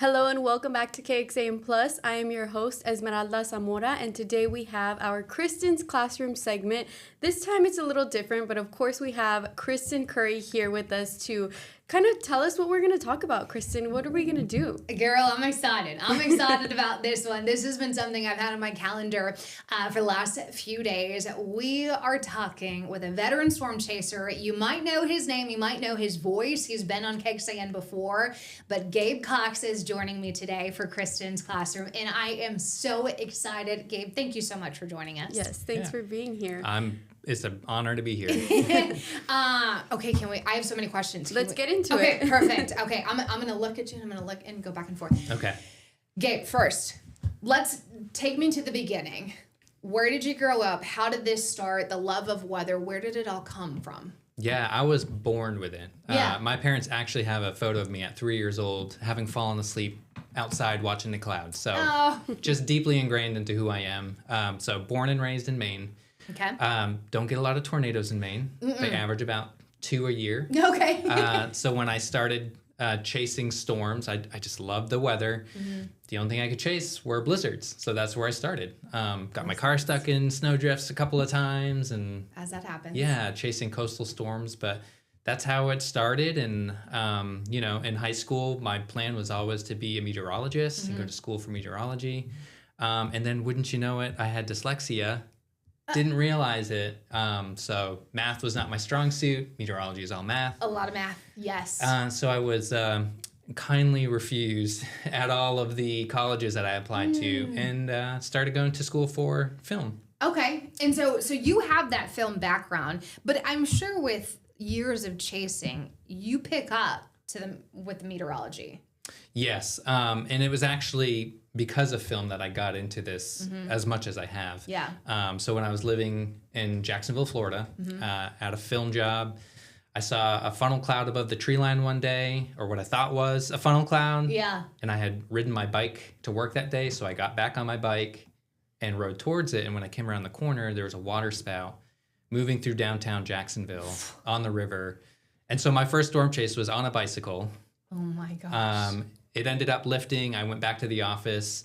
Hello and welcome back to KXAN Plus. I am your host, Esmeralda Zamora, and today we have our Kristen's Classroom segment. This time it's a little different, but of course we have Kristen Currie here with us to kind of tell us what we're going to talk about. Kristen, what are we going to do? Girl, I'm excited. I'm excited about this one. This has been something I've had on my calendar for the last few days. We are talking with a veteran storm chaser. You might know his name. You might know his voice. He's been on KXAN before, but Gabe Cox is joining me today for Kristen's Classroom, and I am so excited. Gabe, thank you so much for joining us. Yes, thanks for being here. It's an honor to be here. Okay, can we? I have so many questions. Let's get into it. Okay, perfect. Okay, I'm going to look at you, and I'm going to look and go back and forth. Okay. Gabe, first, let's take me to the beginning. Where did you grow up? How did this start? The love of weather, where did it all come from? Yeah, I was born with it. Yeah. My parents actually have a photo of me at 3 years old, having fallen asleep outside watching the clouds. So just deeply ingrained into who I am. So born and raised in Maine. Okay. Don't get a lot of tornadoes in Maine. They average about 2 a year. Okay. So when I started chasing storms, I just loved the weather. The only thing I could chase were blizzards. So that's where I started. Got my car stuck in snowdrifts a couple of times. And as that happens. yeah, chasing coastal storms. But that's how it started. And, in high school, my plan was always to be a meteorologist and go to school for meteorology. And then wouldn't you know it, I had dyslexia. Didn't realize it. So math was not my strong suit. Meteorology is all math. A lot of math, yes. So I was kindly refused at all of the colleges that I applied to and started going to school for film. Okay, and so you have that film background, but I'm sure with years of chasing, you pick up with the meteorology. Yes, and it was actually because of film that I got into this as much as I have. Yeah. So when I was living in Jacksonville, Florida, at a film job, I saw a funnel cloud above the tree line one day, or what I thought was a funnel cloud. Yeah. And I had ridden my bike to work that day, so I got back on my bike and rode towards it. And when I came around the corner, there was a water spout moving through downtown Jacksonville on the river. And so my first storm chase was on a bicycle. Oh my gosh. It ended up lifting. I went back to the office,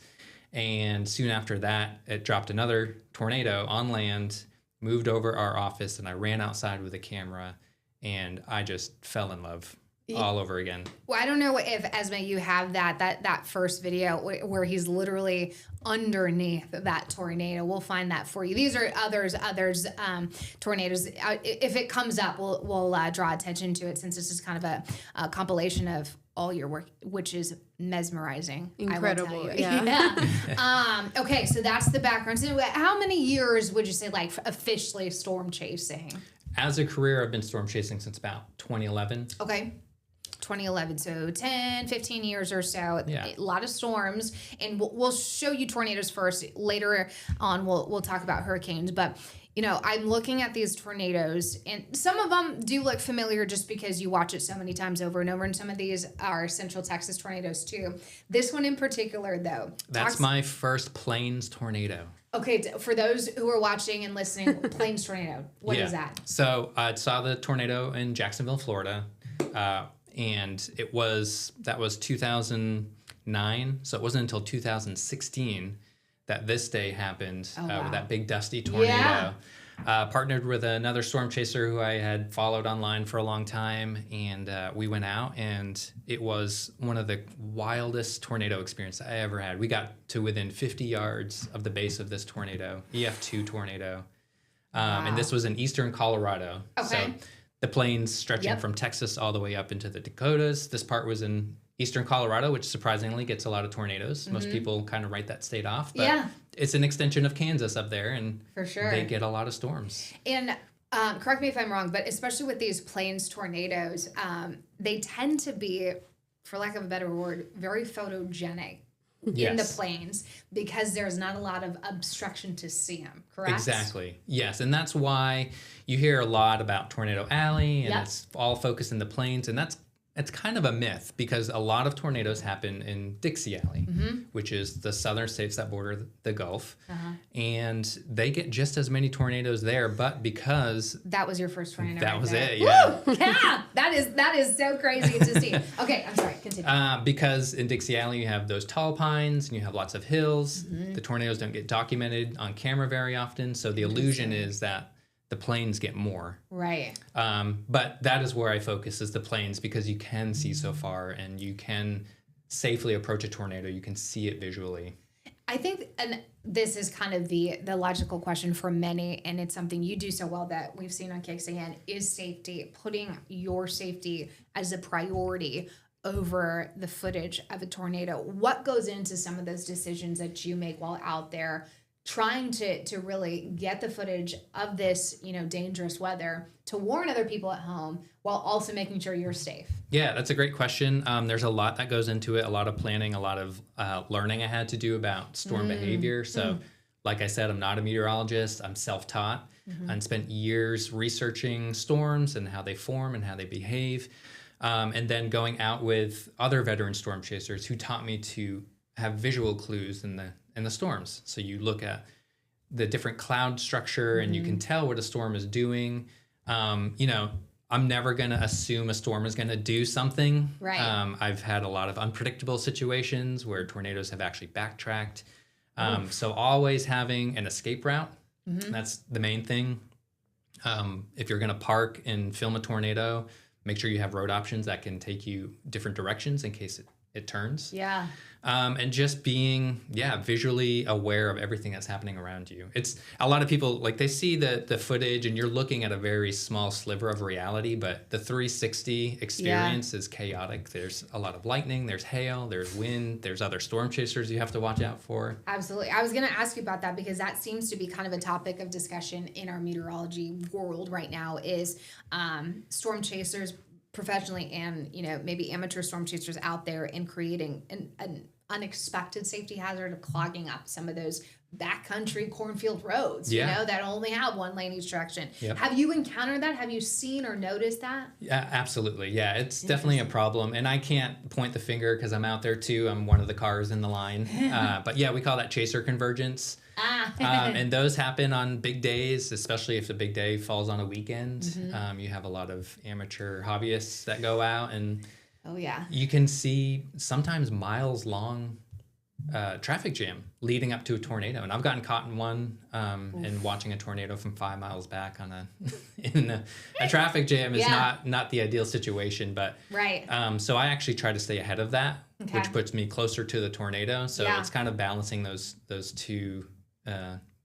and soon after that, it dropped another tornado on land, moved over our office, and I ran outside with a camera, and I just fell in love all over again. Well, I don't know if, Esme, you have that first video where he's literally underneath that tornado. We'll find that for you. These are others tornadoes. If it comes up, we'll draw attention to it, since this is kind of a compilation of all your work, which is mesmerizing. Incredible. I will tell you. Yeah. Okay, so that's the background. So how many years would you say, like, officially storm chasing? As a career, I've been storm chasing since about 2011. Okay. 2011, so 10, 15 years or so. Yeah. A lot of storms, and we'll show you tornadoes first. Later on, we'll talk about hurricanes, but I'm looking at these tornadoes, and some of them do look familiar just because you watch it so many times over and over, and some of these are Central Texas tornadoes too. This one in particular, though. That's my first plains tornado. Okay, for those who are watching and listening, plains tornado, what is that? So I saw the tornado in Jacksonville, Florida, and that was 2009, so it wasn't until 2016 that this day happened. With that big dusty tornado. Yeah. Partnered with another storm chaser who I had followed online for a long time, and we went out, and it was one of the wildest tornado experiences I ever had. We got to within 50 yards of the base of this tornado, EF2 tornado. And this was in eastern Colorado. Okay. So the plains stretching from Texas all the way up into the Dakotas. This part was in eastern Colorado, which surprisingly gets a lot of tornadoes. Most people kind of write that state off, but it's an extension of Kansas up there, and for sure they get a lot of storms. And correct me if I'm wrong, but especially with these plains tornadoes, they tend to be, for lack of a better word, very photogenic in the plains, because there's not a lot of obstruction to see them, correct? Exactly. Yes, and that's why you hear a lot about Tornado Alley, and it's all focused in the plains, and that's it's kind of a myth because a lot of tornadoes happen in Dixie Alley, which is the southern states that border the Gulf. And they get just as many tornadoes there, but because that was your first tornado. That right was there. it, yeah. Woo! Yeah, that is so crazy to see. Okay, I'm sorry, continue. Because in Dixie Alley, you have those tall pines and you have lots of hills. The tornadoes don't get documented on camera very often. So the illusion is that the plains get more. Right. But that is where I focus is the plains because you can see so far and you can safely approach a tornado. You can see it visually. I think, and this is kind of the logical question for many, and it's something you do so well that we've seen on KXAN, is safety, putting your safety as a priority over the footage of a tornado. What goes into some of those decisions that you make while out there trying to really get the footage of this, dangerous weather to warn other people at home while also making sure you're safe? Yeah, that's a great question. There's a lot that goes into it, a lot of planning, a lot of learning I had to do about storm behavior. So like I said, I'm not a meteorologist. I'm self-taught and spent years researching storms and how they form and how they behave. And then going out with other veteran storm chasers who taught me to have visual clues in the storms. So you look at the different cloud structure and you can tell what a storm is doing. I'm never going to assume a storm is going to do something. Right. I've had a lot of unpredictable situations where tornadoes have actually backtracked. So always having an escape route, that's the main thing. If you're going to park and film a tornado, make sure you have road options that can take you different directions in case it turns. Yeah. And just being, visually aware of everything that's happening around you. It's a lot of people, like they see the footage and you're looking at a very small sliver of reality, but the 360 experience is chaotic. There's a lot of lightning, there's hail, there's wind, there's other storm chasers you have to watch out for. Absolutely. I was going to ask you about that because that seems to be kind of a topic of discussion in our meteorology world right now is storm chasers professionally and, maybe amateur storm chasers out there and creating an unexpected safety hazard of clogging up some of those backcountry cornfield roads, that only have one lane each direction. Yep. Have you encountered that? Have you seen or noticed that? Yeah, absolutely. Yeah, it's definitely a problem. And I can't point the finger because I'm out there too. I'm one of the cars in the line. But yeah, we call that chaser convergence. And those happen on big days, especially if the big day falls on a weekend. You have a lot of amateur hobbyists that go out and you can see sometimes miles long traffic jam leading up to a tornado. And I've gotten caught in one and watching a tornado from 5 miles back on a traffic jam is not the ideal situation. But so I actually try to stay ahead of that, which puts me closer to the tornado. So it's kind of balancing those two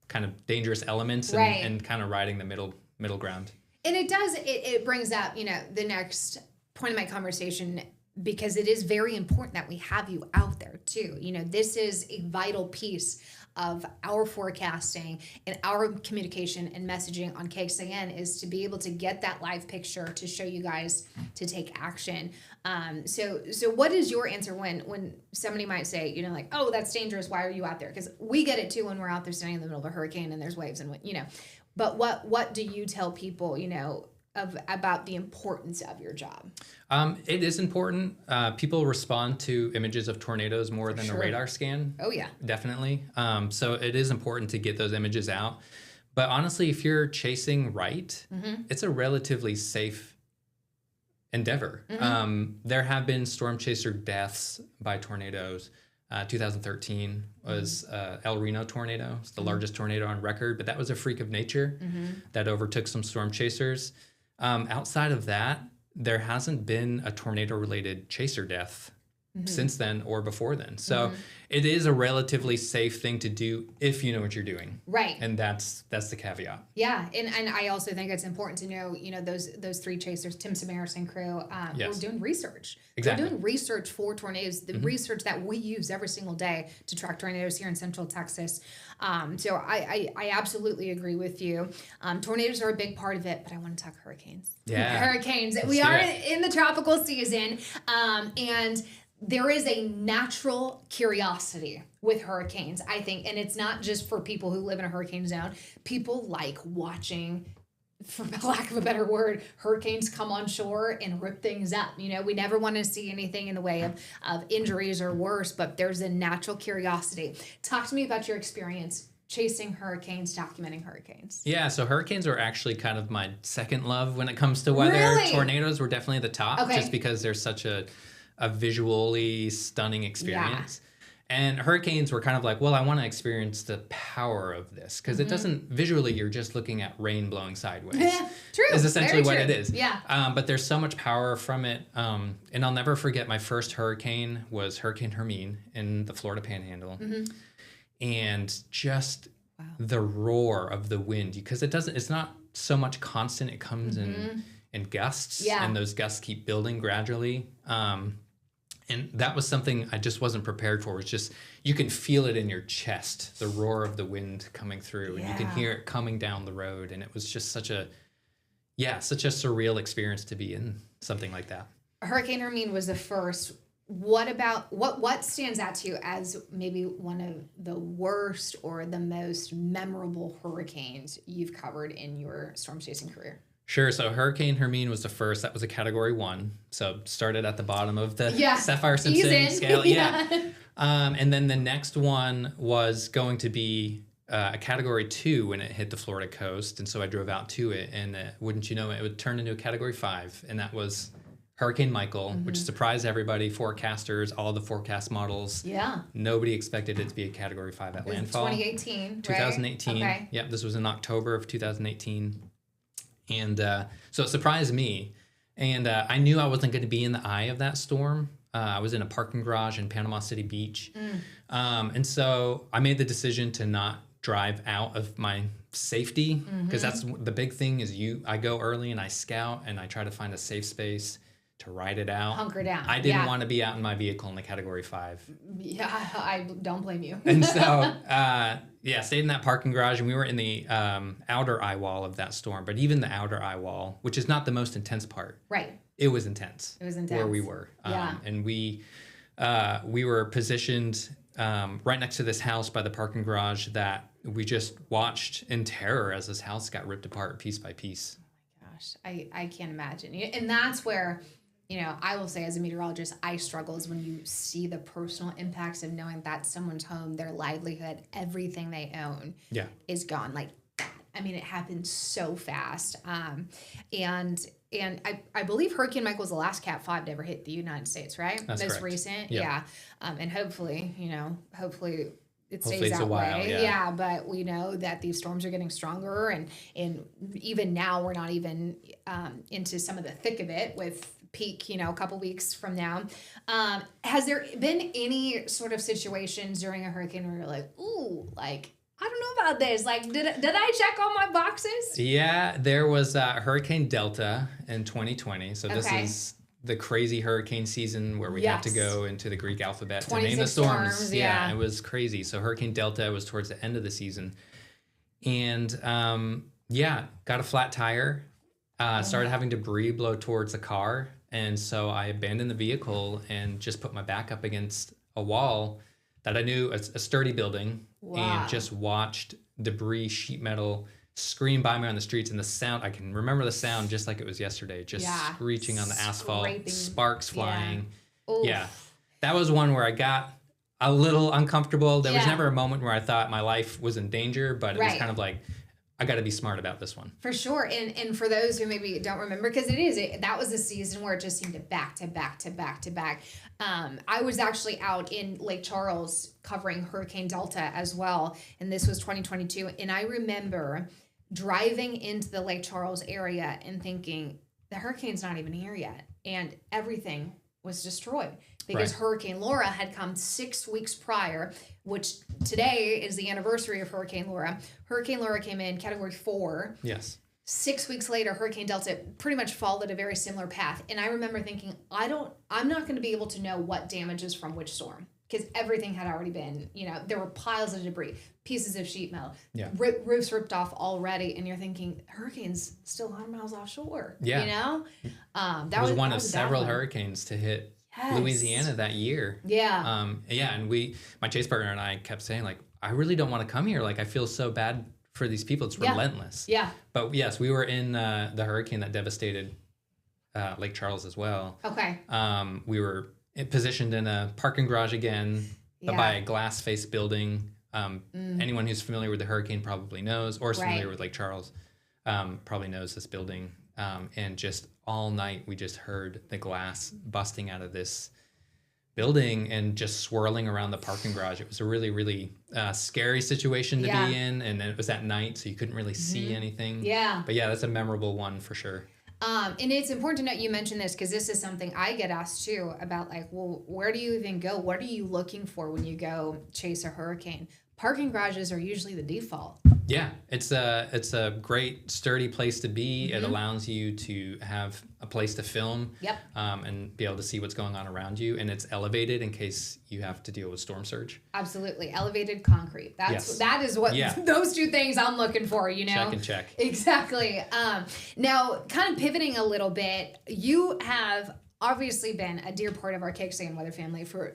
kind of dangerous elements and kind of riding the middle ground. And it brings up, the next point of my conversation, because it is very important that we have you out there too. This is a vital piece of our forecasting and our communication and messaging on KXAN is to be able to get that live picture to show you guys to take action. So what is your answer when somebody might say, like, oh, that's dangerous. Why are you out there? Because we get it too when we're out there standing in the middle of a hurricane and there's waves and but what do you tell people, about the importance of your job? It is important. People respond to images of tornadoes more than a radar scan. Oh, yeah. Definitely. So it is important to get those images out. But honestly, if you're chasing right, it's a relatively safe endeavor. There have been storm chaser deaths by tornadoes. 2013 was El Reno tornado. It's the largest tornado on record, but that was a freak of nature that overtook some storm chasers. Outside of that, there hasn't been a tornado-related chaser death since then or before then. So it is a relatively safe thing to do if you know what you're doing. Right. And that's the caveat. Yeah, and I also think it's important to know, those three chasers, Tim Samaras and crew, were doing research. Exactly. They're doing research for tornadoes, the research that we use every single day to track tornadoes here in Central Texas. So I absolutely agree with you. Tornadoes are a big part of it, but I want to talk hurricanes. Yeah. Hurricanes. We are in the tropical season, and there is a natural curiosity with hurricanes, I think, and it's not just for people who live in a hurricane zone. People like watching for lack of a better word, hurricanes come on shore and rip things up. You know, we never want to see anything in the way of injuries or worse, but there's a natural curiosity. Talk to me about your experience chasing hurricanes, documenting hurricanes. Yeah, so hurricanes were actually kind of my second love when it comes to weather. Really? Tornadoes were definitely the top, Okay. just because they're such a visually stunning experience. And hurricanes were kind of like, well, I want to experience the power of this, because it doesn't, visually, you're just looking at rain blowing sideways. True. Is essentially Very what true. it is. Yeah. But there's so much power from it. And I'll never forget, my first hurricane was Hurricane Hermine in the Florida Panhandle. And just the roar of the wind, because it's not so much constant, it comes in gusts, and those gusts keep building gradually. And that was something I just wasn't prepared for. It's just, you can feel it in your chest, the roar of the wind coming through, and you can hear it coming down the road. And it was just such a surreal experience to be in something like that. Hurricane Hermine was the first. What about what stands out to you as maybe one of the worst or the most memorable hurricanes you've covered in your storm chasing career? Sure. So Hurricane Hermine was the first. That was a Category 1. So started at the bottom of the Saffir-Simpson scale. And then the next one was going to be a Category 2 when it hit the Florida coast. And so I drove out to it, and wouldn't you know it would turn into a Category 5. And that was Hurricane Michael, which surprised everybody, forecasters, all the forecast models. Yeah. Nobody expected it to be a Category 5 at landfall. 2018, 2018. Right? Okay. Yep, this was in October of 2018. And so it surprised me. And I knew I wasn't going to be in the eye of that storm. I was in a parking garage in Panama City Beach. And so I made the decision to not drive out of my safety, because that's the big thing is I go early and I scout and I try to find a safe space to ride it out. Hunker down. I didn't want to be out in my vehicle in a Category 5. Yeah, I don't blame you. And so, stayed in that parking garage, and we were in the outer eye wall of that storm. But even the outer eye wall, which is not the most intense part, Right. it was intense. It was intense. Where we were. Yeah. And we were positioned right next to this house by the parking garage that we just watched in terror as this house got ripped apart piece by piece. Gosh, I can't imagine. And that's where, I will say as a meteorologist, I struggle is when you see the personal impacts of knowing that someone's home, their livelihood, everything they own is gone like that. I mean, it happened so fast. And I believe Hurricane Michael was the last Cat 5 to ever hit the United States, right? That's Most correct. recent. Yep. Yeah. And hopefully it stays Hopefully it's that a while, way. yeah. But we know that these storms are getting stronger, and even now we're not even into some of the thick of it with peak, a couple weeks from now. Has there been any sort of situations during a hurricane where you're like, ooh, like, I don't know about this. Like, did I check all my boxes? Yeah, there was Hurricane Delta in 2020. So this Okay. is the crazy hurricane season where we have to Yes. go into the Greek alphabet to name 26 the storms. storms, yeah. It was crazy. So Hurricane Delta was towards the end of the season. And got a flat tire, started having debris blow towards the car. And so I abandoned the vehicle and just put my back up against a wall that I knew, a sturdy building, Wow. and just watched debris, sheet metal, scream by me on the streets. And the sound, I can remember the sound just like it was yesterday, just screeching on the asphalt, Scraping. sparks flying. Oof. Yeah. That was one where I got a little uncomfortable. There was Yeah. never a moment where I thought my life was in danger, but it was Right. kind of like, I got to be smart about this one. For sure. And for those who maybe don't remember, because that was a season where it just seemed to back to back to back to back. I was actually out in Lake Charles covering Hurricane Delta as well. And this was 2022. And I remember driving into the Lake Charles area and thinking, the hurricane's not even here yet. And everything was destroyed because Right. Hurricane Laura had come 6 weeks prior, which today is the anniversary of Hurricane Laura. Hurricane Laura came in Category 4. Yes. 6 weeks later, Hurricane Delta pretty much followed a very similar path. And I remember thinking, I'm not going to be able to know what damages from which storm because everything had already been, there were piles of debris, pieces of sheet metal, roofs ripped off already. And you're thinking, hurricane's still 100 miles offshore. Yeah. That It was one that of a bad several one. hurricanes to hit Yes. Louisiana that year. Yeah. And my chase partner and I kept saying, like, I really don't want to come here. Like, I feel so bad for these people. It's Yeah. relentless. Yeah. But yes, we were in the hurricane that devastated Lake Charles as well. Okay. We were positioned in a parking garage again Yeah. by a glass-faced building. Anyone who's familiar with the hurricane probably knows, or is familiar Right. with Lake Charles, probably knows this building. And just all night, we just heard the glass busting out of this building and just swirling around the parking garage. It was a really, really scary situation to Yeah. be in. And it was at night, so you couldn't really see anything. Yeah. But yeah, that's a memorable one for sure. And it's important to note you mentioned this because this is something I get asked too about, like, well, where do you even go? What are you looking for when you go chase a hurricane? Parking garages are usually the default. Yeah, it's a great sturdy place to be. It allows you to have a place to film. Yep. And be able to see what's going on around you, and it's elevated in case you have to deal with storm surge. Absolutely. Elevated concrete. That is what those two things I'm looking for, you know. Check and check. Exactly. Now, kind of pivoting a little bit, you have obviously been a dear part of our KXAN weather family for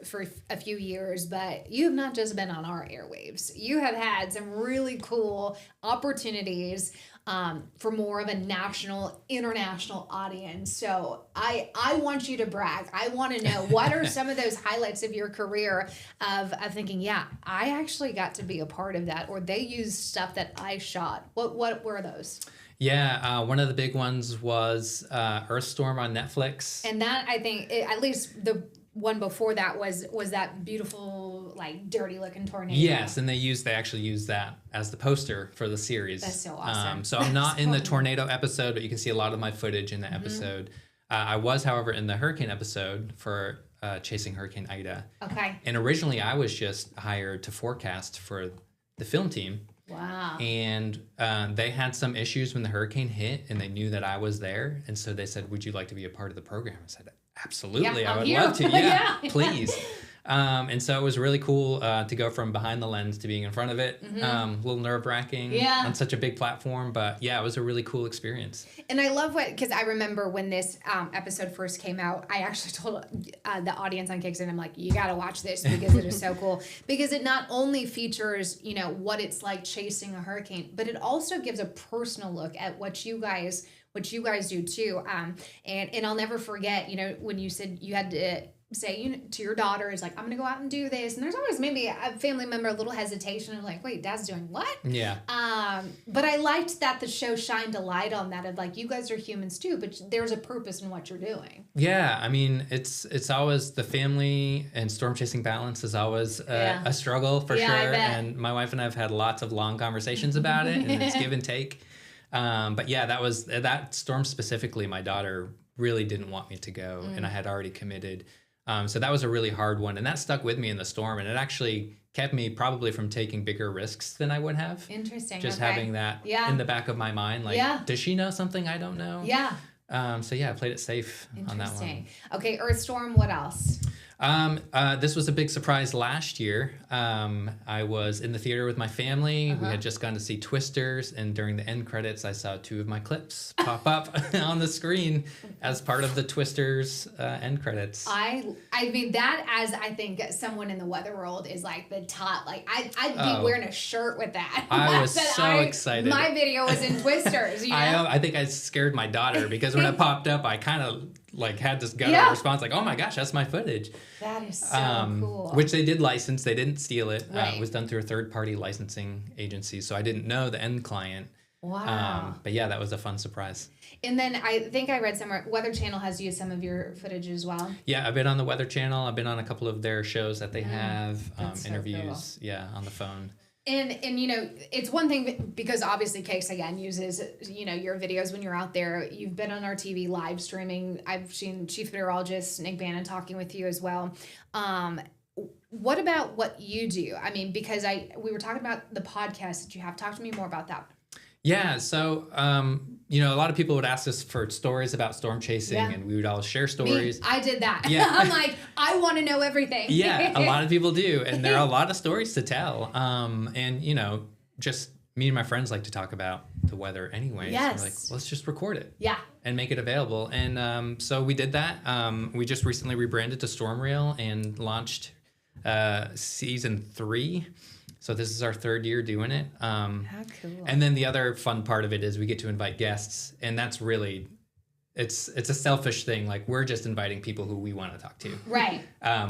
a few years, but you have not just been on our airwaves. You have had some really cool opportunities for more of a national, international audience. So I want you to brag. I want to know, what are some of those highlights of your career of thinking, yeah, I actually got to be a part of that, or they used stuff that I shot. What were those? Yeah, one of the big ones was Earthstorm on Netflix. And that, I think, at least the one before that was that beautiful, like, dirty looking tornado. Yes, and they actually used that as the poster for the series. That's so awesome. So I'm not in the tornado episode, but you can see a lot of my footage in the episode. I was, however, in the hurricane episode for chasing Hurricane Ida. Okay. And originally I was just hired to forecast for the film team. Wow. And they had some issues when the hurricane hit, and they knew that I was there. And so they said, would you like to be a part of the program? I said, absolutely. Yeah, I would here. love to. Yeah, Yeah. please. And so it was really cool to go from behind the lens to being in front of it. A little nerve-wracking on such a big platform. But yeah, it was a really cool experience. And I love because I remember when this episode first came out, I actually told the audience on KXAN, I'm like, you got to watch this because it is so cool. Because it not only features, you know, what it's like chasing a hurricane, but it also gives a personal look at what you guys do too. And I'll never forget, you know, when you said you had to say, you know, to your daughter, is like, I'm gonna go out and do this, and there's always maybe a family member, a little hesitation of like, wait, Dad's doing what? Yeah. But I liked that the show shined a light on that of like, you guys are humans too, but there's a purpose in what you're doing. Yeah, I mean, it's always the family and storm chasing balance is always a struggle for sure. I bet. And my wife and I have had lots of long conversations about it, and it's give and take. But yeah, that storm specifically, my daughter really didn't want me to go, and I had already committed. So that was a really hard one, and that stuck with me in the storm, and it actually kept me probably from taking bigger risks than I would have. Interesting. Just okay. having that in the back of my mind, like, does she know something I don't know? Yeah. So yeah, I played it safe on that one. Interesting. Okay, Earthstorm, what else? This was a big surprise last year. I was in the theater with my family. We had just gone to see Twisters, and during the end credits, I saw two of my clips pop up on the screen as part of the Twisters end credits. I mean, that, as I think someone in the weather world, is like the top. Like, I'd be wearing a shirt with that. I was so excited. My video was in Twisters. You know? I think I scared my daughter because when it popped up, I kind of like had this gut response, like, oh my gosh, that's my footage. That is so cool. Which they did license. They didn't steal it. Right. It was done through a third-party licensing agency, so I didn't know the end client. Wow. But yeah, that was a fun surprise. And then I think I read somewhere, Weather Channel has used some of your footage as well. Yeah, I've been on the Weather Channel. I've been on a couple of their shows that they have, That's interviews, on the phone. And you know, it's one thing because obviously KXAN uses, you know, your videos when you're out there. You've been on our TV live streaming. I've seen Chief Meteorologist Nick Bannon talking with you as well. What about what you do? I mean, because we were talking about the podcast that you have. Talk to me more about that. Yeah, so, you know, a lot of people would ask us for stories about storm chasing, and we would all share stories. I did that. Yeah. I'm like, I want to know everything. Yeah, a lot of people do, and there are a lot of stories to tell. And, you know, just me and my friends like to talk about the weather anyway. Yes. So we're like, let's just record it. Yeah. And make it available. And so we did that. We just recently rebranded to Storm Reel and launched season 3. So this is our third year doing it. How cool. And then the other fun part of it is we get to invite guests, and that's really, it's a selfish thing. Like, we're just inviting people who we want to talk to. Right.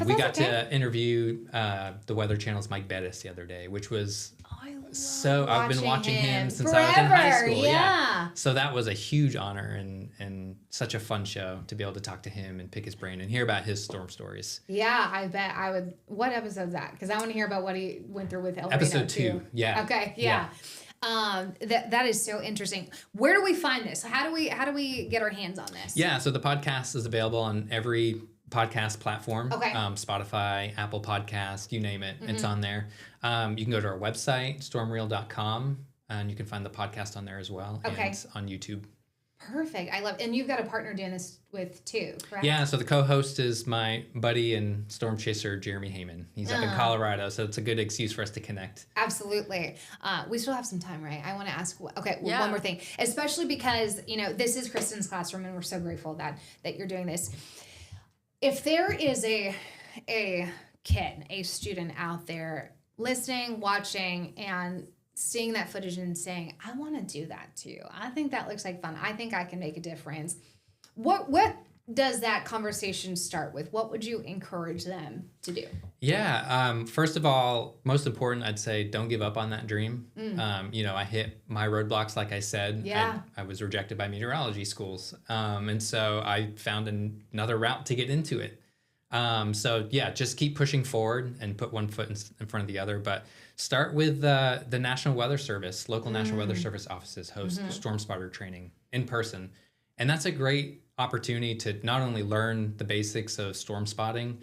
We got to interview the Weather Channel's Mike Bettis the other day, which was I've been watching him since I was in high school. Yeah. So that was a huge honor and such a fun show to be able to talk to him and pick his brain and hear about his storm stories. Yeah, I bet I would. What episode's that? Because I want to hear about what he went through with El Reno Episode too. 2. Yeah. Okay. Yeah. That is so interesting. Where do we find this? How do we get our hands on this? Yeah. So the podcast is available on every podcast platform. Okay. Spotify, Apple Podcast, you name it. It's on there. You can go to our website, stormreel.com, and you can find the podcast on there as well. Okay. And on YouTube. Perfect. I love, and you've got a partner doing this with too, correct? Yeah, so the co-host is my buddy and storm chaser, Jeremy Heyman. He's up in Colorado, so it's a good excuse for us to connect. Absolutely. We still have some time, right? I want to ask, one more thing, especially because, this is Kristen's classroom and we're so grateful that you're doing this. If there is a kid, a student out there listening, watching, and seeing that footage and saying, I want to do that too. I think that looks like fun. I think I can make a difference. What does that conversation start with? What would you encourage them to do? Yeah. First of all, most important, I'd say don't give up on that dream. I hit my roadblocks, like I said. Yeah. I was rejected by meteorology schools. And so I found another route to get into it. Just keep pushing forward and put one foot in front of the other. But start with the National Weather Service. Local National Weather Service offices host storm spotter training in person. And that's a great opportunity to not only learn the basics of storm spotting,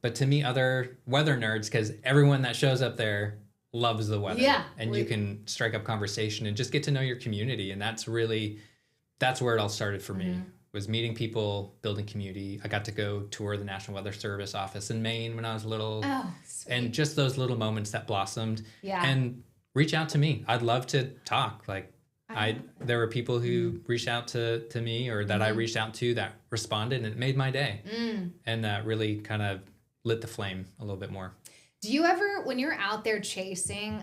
but to meet other weather nerds, because everyone that shows up there loves the weather. Yeah. And you can strike up conversation and just get to know your community. And that's where it all started for me. Was meeting people, building community. I got to go tour the National Weather Service office in Maine when I was little. Oh, sweet. And just those little moments that blossomed. Yeah. And reach out to me. I'd love to talk. There were people who reached out to me, or that I reached out to, that responded, and it made my day. And that really kind of lit the flame a little bit more. Do you ever, when you're out there chasing,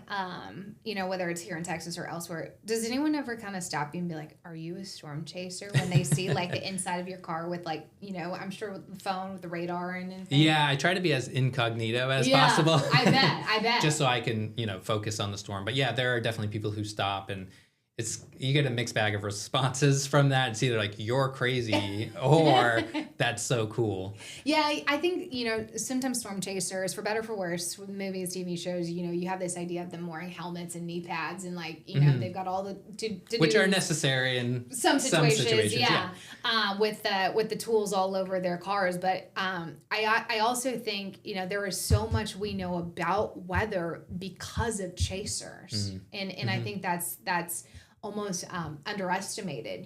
whether it's here in Texas or elsewhere, does anyone ever kind of stop you and be like, are you a storm chaser? When they see like the inside of your car with I'm sure with the phone, with the radar and everything. Yeah, I try to be as incognito as possible. I bet. Just so I can, focus on the storm. But yeah, there are definitely people who stop, and you get a mixed bag of responses from that. It's either like, you're crazy, or that's so cool. Yeah, I think, sometimes storm chasers, for better or for worse, with movies, TV shows, you have this idea of them wearing helmets and knee pads, and they've got all the which are necessary in some situations. With the tools all over their cars. But I also think, there is so much we know about weather because of chasers. And I think that's almost underestimated.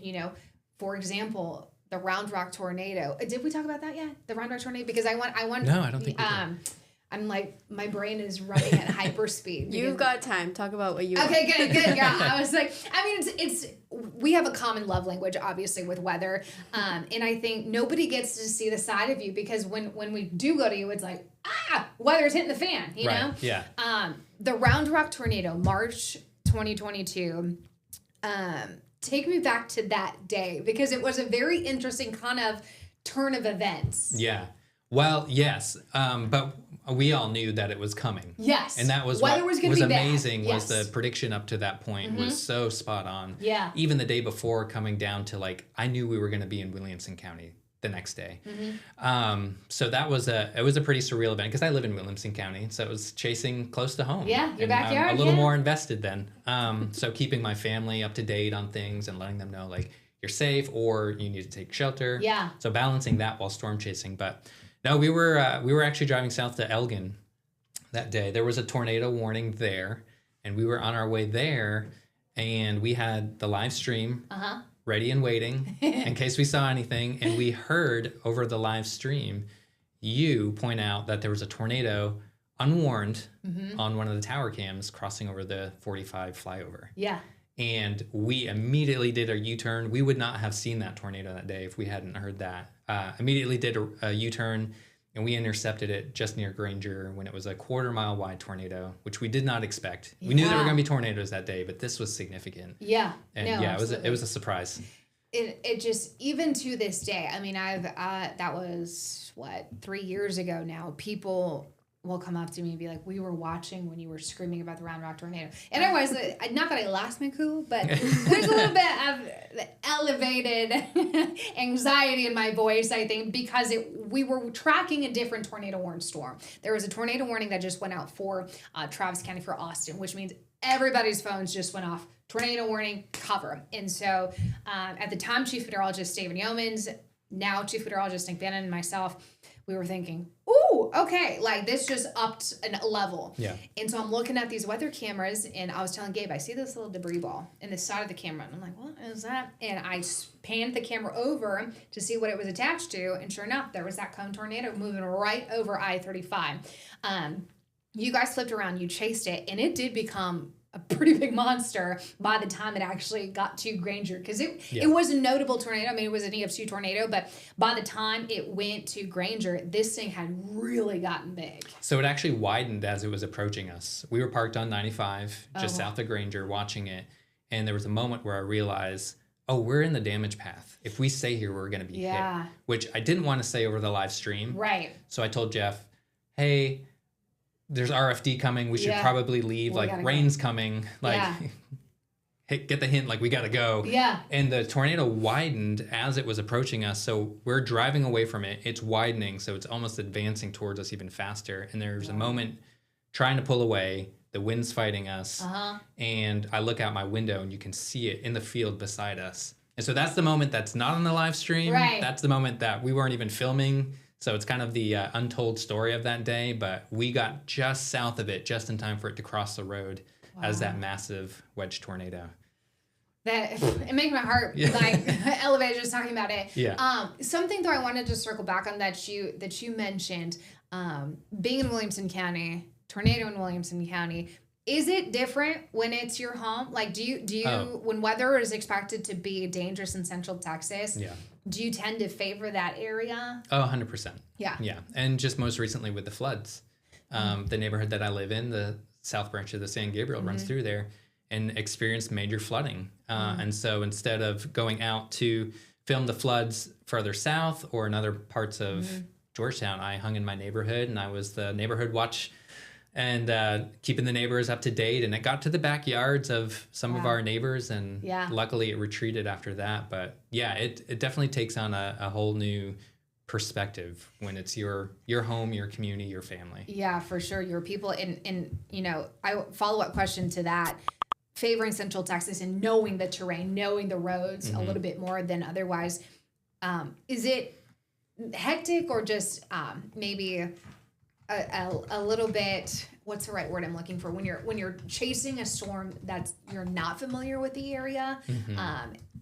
For example, the Round Rock tornado. Did we talk about that yet? The Round Rock tornado? Because I want. No, I don't think we did. I'm like, my brain is running at hyperspeed. You've got time. Talk about what you. Okay, good. Yeah, I was like, it's. We have a common love language, obviously, with weather, and I think nobody gets to see the side of you, because when we do go to you, it's like, weather's hitting the fan. You know. Yeah. The Round Rock tornado, March 2022. Take me back to that day, because it was a very interesting kind of turn of events. Yeah. Well, yes. But we all knew that it was coming. Yes. And that was weather what was going was to be amazing. Bad. Was Yes. the prediction up to that point was so spot on. Yeah. Even the day before, coming down to I knew we were going to be in Williamson County the next day. So that was it was a pretty surreal event, because I live in Williamson County, so it was chasing close to home. Yeah, your and backyard. I'm a little more invested then. So keeping my family up to date on things and letting them know you're safe or you need to take shelter. Yeah. So balancing that while storm chasing. But no, we were actually driving south to Elgin that day. There was a tornado warning there, and we were on our way there, and we had the live stream ready and waiting in case we saw anything. And we heard over the live stream you point out that there was a tornado unwarned on one of the tower cams crossing over the 45 flyover. Yeah. And we immediately did a U-turn. We would not have seen that tornado that day if we hadn't heard that. Immediately did a U-turn and we intercepted it just near Granger when it was a 1/4 mile wide tornado, which we did not expect. We knew there were going to be tornadoes that day, but this was significant. Yeah. And it was a surprise. It just, even to this day, I mean, that was 3 years ago now. People will come up to me and be like, we were watching when you were screaming about the Round Rock tornado. And I was, not that I lost my cool, but there's a little bit of elevated anxiety in my voice, I think, because we were tracking a different tornado warning storm. There was a tornado warning that just went out for Travis County, for Austin, which means everybody's phones just went off. Tornado warning, cover. And so at the time, Chief Meteorologist David Yeomans, now Chief Meteorologist Nick Bannon, and myself, we were thinking, ooh, okay, like this just upped a level. Yeah. And so I'm looking at these weather cameras, and I was telling Gabe, I see this little debris ball in the side of the camera. And I'm like, what is that? And I panned the camera over to see what it was attached to. And sure enough, there was that cone tornado moving right over I-35. You guys flipped around, you chased it, and it did become a pretty big monster by the time it actually got to Granger, because it was a notable tornado. I mean, it was an EF2 tornado, but by the time it went to Granger, this thing had really gotten big. So it actually widened as it was approaching us. We were parked on 95 just south of Granger watching it, and there was a moment where I realized, oh, we're in the damage path. If we stay here, we're going to be hit, which I didn't want to say over the live stream. Right. So I told Jeff, hey, there's RFD coming. We should probably leave. Rain's coming. Hey, get the hint. We got to go. Yeah. And the tornado widened as it was approaching us. So we're driving away from it. It's widening. So it's almost advancing towards us even faster. And there's a moment trying to pull away. The wind's fighting us. And I look out my window and you can see it in the field beside us. And so that's the moment that's not on the live stream. Right. That's the moment that we weren't even filming. So it's kind of the untold story of that day, but we got just south of it, just in time for it to cross the road as that massive wedge tornado. It makes my heart elevate just talking about it. Yeah. Something though I wanted to circle back on that you mentioned, being in Williamson County, tornado in Williamson County. Is it different when it's your home? Do you when weather is expected to be dangerous in Central Texas? Yeah. Do you tend to favor that area? Oh, 100%. Yeah. Yeah. And just most recently with the floods, the neighborhood that I live in, the south branch of the San Gabriel runs through there and experienced major flooding. And so instead of going out to film the floods further south or in other parts of Georgetown, I hung in my neighborhood and I was the neighborhood watch and keeping the neighbors up to date. And it got to the backyards of some of our neighbors, and luckily it retreated after that. But yeah, it definitely takes on a whole new perspective when it's your home, your community, your family. Yeah, for sure. Your people. And I follow-up question to that, favoring Central Texas and knowing the terrain, knowing the roads a little bit more than otherwise. Is it hectic or just maybe a little bit, what's the right word I'm looking for, when you're chasing a storm that's you're not familiar with the area?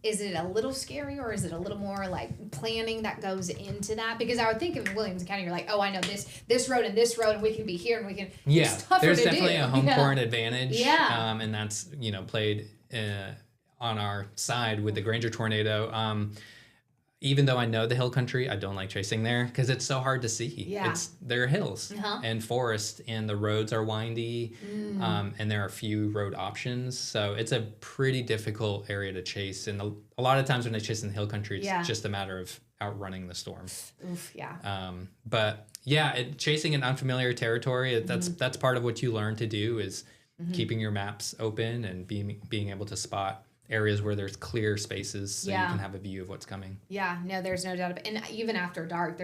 Is it a little scary, or is it a little more planning that goes into that? Because I would think in Williamson County, you're like, oh, I know this road and this road, and we can be here and we can. Yeah, it's tougher there's to definitely do. a home court advantage. Yeah. And that's played on our side with the Granger tornado. Even though I know the hill country, I don't like chasing there because it's so hard to see. Yeah. There are hills and forest, and the roads are windy, and there are few road options. So it's a pretty difficult area to chase. And a lot of times when I chase in the hill country, it's just a matter of outrunning the storm. Oof, yeah. But yeah, chasing in unfamiliar territory, that's part of what you learn to do is keeping your maps open and being able to spot areas where there's clear spaces so you can have a view of what's coming. Yeah, no, there's no doubt. And even after dark,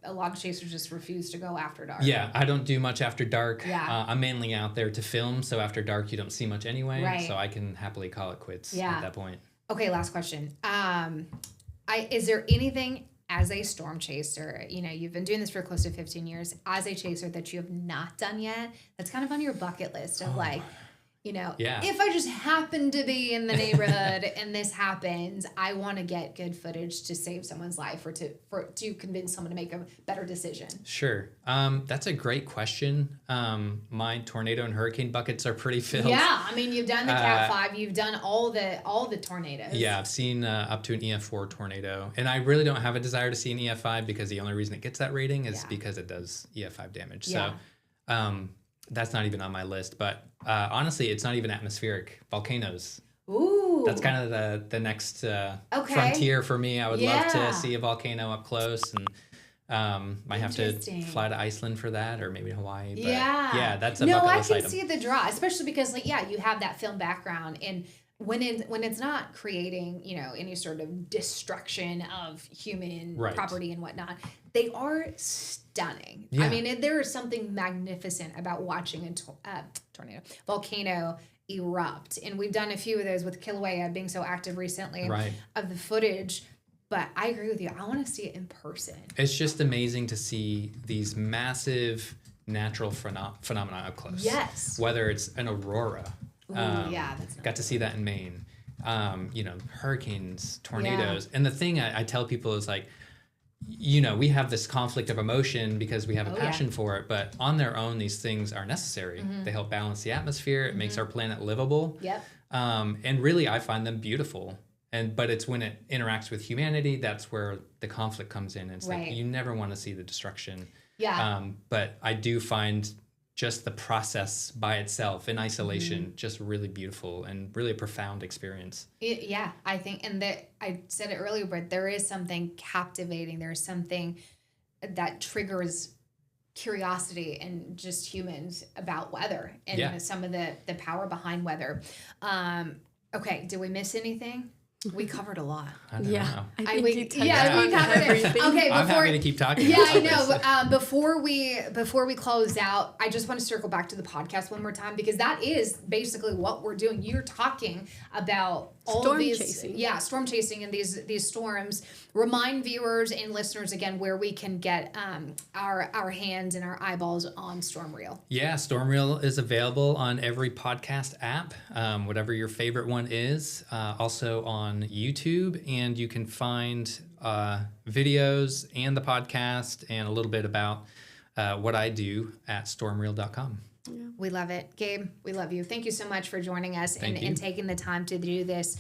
a lot of chasers just refuse to go after dark. Yeah, I don't do much after dark. Yeah. I'm mainly out there to film, so after dark you don't see much anyway. Right. So I can happily call it quits at that point. Okay, last question. Is there anything as a storm chaser, you've been doing this for close to 15 years, as a chaser that you have not done yet that's kind of on your bucket list of if I just happen to be in the neighborhood and this happens, I want to get good footage to save someone's life or to convince someone to make a better decision. Sure. That's a great question. My tornado and hurricane buckets are pretty filled. Yeah, I mean, you've done the Cat 5, you've done all the tornadoes. Yeah, I've seen up to an EF4 tornado, and I really don't have a desire to see an EF5 because the only reason it gets that rating is because it does EF5 damage. Yeah. So that's not even on my list. But honestly, it's not even atmospheric. Volcanoes. Ooh. That's kind of the next frontier for me. I would love to see a volcano up close, and might have to fly to Iceland for that, or maybe Hawaii. But yeah, that's a bucket list item. I can see the draw, especially because you have that film background, and when it's not creating any sort of destruction of human property and whatnot, they are stunning. Yeah. I mean, there is something magnificent about watching a volcano erupt, and we've done a few of those with Kilauea being so active recently of the footage. But I agree with you. I want to see it in person. It's just amazing to see these massive natural phenomena up close. Yes. Whether it's an aurora. Ooh, that's got to see that in Maine. Hurricanes, tornadoes. And the thing I tell people is we have this conflict of emotion because we have a passion for it, but on their own, these things are necessary. Mm-hmm. They help balance the atmosphere. It makes our planet livable. Yep. And really, I find them beautiful. But it's when it interacts with humanity, that's where the conflict comes in. It's you never want to see the destruction. Yeah. But I do find just the process by itself in isolation just really beautiful and really a profound experience. I think, and I said it earlier, but there is something captivating. There's something that triggers curiosity in just humans about weather and some of the power behind weather. Okay, did we miss anything? We covered a lot. I don't know. We covered it. Okay, I'm happy to keep talking. Yeah, I know. Before we close out, I just want to circle back to the podcast one more time because that is basically what we're doing. You're talking about all of these storm chasing and these storms. Remind viewers and listeners again where we can get our hands and our eyeballs on Storm Reel. Yeah, Storm Reel is available on every podcast app, whatever your favorite one is. Also on YouTube, and you can find videos and the podcast and a little bit about what I do at stormreel.com. Yeah. We love it. Gabe, we love you. Thank you so much for joining us and taking the time to do this.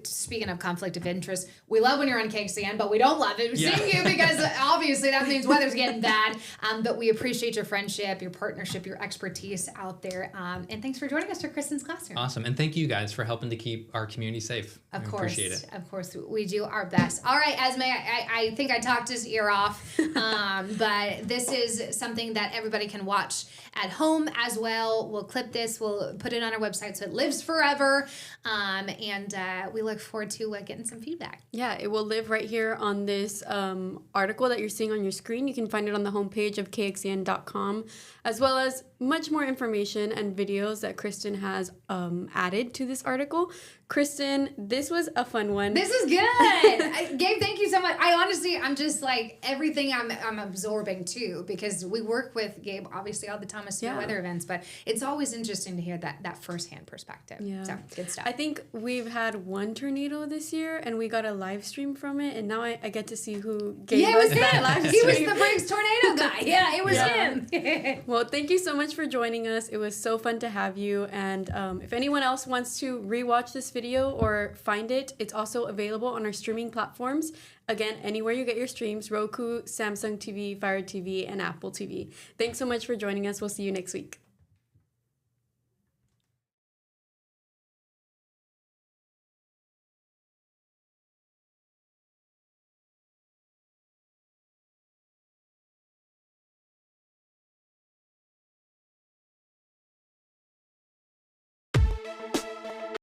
Speaking of conflict of interest, we love when you're on KXAN, but we don't love it seeing you because obviously that means weather's getting bad. But we appreciate your friendship, your partnership, your expertise out there. And thanks for joining us for Kristen's Classroom. Awesome. And thank you guys for helping to keep our community safe. Of course. Appreciate it. Of course. We do our best. All right, Esme, I think I talked his ear off. But this is something that everybody can watch at home as well. We'll clip this. We'll put it on our website so it lives forever. And we look forward to getting some feedback. Yeah, it will live right here on this article that you're seeing on your screen. You can find it on the homepage of KXAN.com, as well as much more information and videos that Kristen has added to this article. Kristen, this was a fun one. This is good. Gabe, thank you so much. I'm just everything I'm absorbing too, because we work with Gabe obviously all the time at weather events, but it's always interesting to hear that firsthand perspective. Yeah. So good stuff. I think we've had one tornado this year and we got a live stream from it, and now I get to see who gave us that live stream. He was the Briggs tornado guy. Yeah, it was him. Well, thank you so much for joining us. It was so fun to have you. And if anyone else wants to rewatch this video or find it, it's also available on our streaming platforms. Again, anywhere you get your streams: Roku, Samsung TV, Fire TV, and Apple TV. Thanks so much for joining us. We'll see you next week.